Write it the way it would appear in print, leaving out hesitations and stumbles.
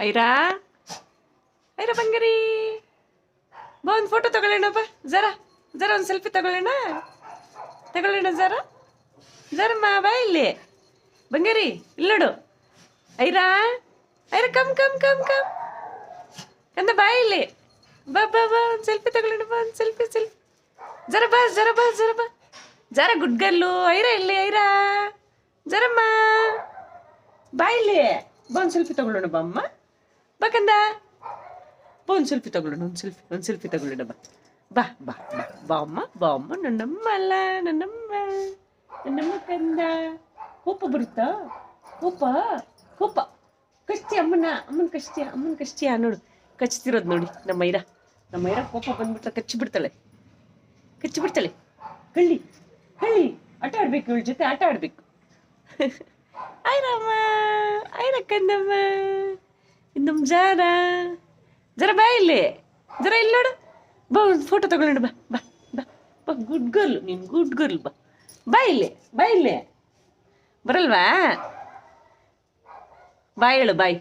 ಐರಾ ಐರಾ ಬಂಗಾರಿ ಬಾ ಒಂದು ಫೋಟೋ ತಗೊಳ್ಳೋಣಪ್ಪ ಜರ ಒಂದು ಸೆಲ್ಫಿ ತಗೊಳ್ಳೋಣ ಜರಮ್ಮ ಬಾ ಇಲ್ಲಿ ಬಂಗಾರಿ ಇಲ್ಲಿ ನೋಡು ಐರಾ ಕಮ್ ಕಂದ ಬಾ ಇಲ್ಲಿ ಬಾ ಒಂದು ಸೆಲ್ಫಿ ತಗೊಳ್ಳೋಣ ಬಾ ಒಂದು ಸೆಲ್ಫಿ ಜರ ಬಾ ಜರ ಗುಡ್ ಗರ್ಲು ಐರಾ ಇಲ್ಲಿ ಐರಾ ಜರಮ್ಮ ಬಾ ಇಲ್ಲಿ ಬಾ ಒಂದು ಸೆಲ್ಫಿ ತಗೊಳ್ಳೋಣ ಬಾ ಅಮ್ಮ ಬಾ ಕಂದ ಬಾ ಒಂದು ಸೆಲ್ಫಿ ತಗೊಳ್ಳೋಣ ಒಂದು ಸೆಲ್ಫಿ ತಗೊಳ್ಳೋಣ ಬಾ ಅಮ್ಮ ನನ್ನಮ್ಮ ಅಲ್ಲ ನನ್ನಮ್ಮ ಕಂದ ಕೋಪ ಬರುತ್ತಾ ಕೋಪ ಕಚ್ತಿ ಅಮ್ಮನ ಕಚ್ತಿಯ ನೋಡು ಕಚ್ತಿರೋದು ನೋಡಿ ನಮ್ಮ ಐರಾ ಕೋಪ ಬಂದ್ಬಿಟ್ರೆ ಕಚ್ಚಿಬಿಡ್ತಾಳೆ ಕಳ್ಳಿ ಆಟ ಆಡ್ಬೇಕು ಇವಳ ಜೊತೆ ಆಟ ಆಡ್ಬೇಕು ಐರಮ್ಮ ಕಂದಮ್ಮ ಇನ್ನೊಮ್ಮೆ ಜರ ಬಾ ಇಲ್ಲಿ ನೋಡು ಬಾ ಒಂದು ಫೋಟೋ ತಗೊಳ್ಳೋಣ ಬಾ ಗುಡ್ ಗರ್ಲ್ ನೀನು ಗುಡ್ ಗರ್ಲ್ ಬಾ ಇಲ್ಲಿ ಬರಲ್ವಾ ಬಾಯ್ ಹೇಳು ಬಾಯ್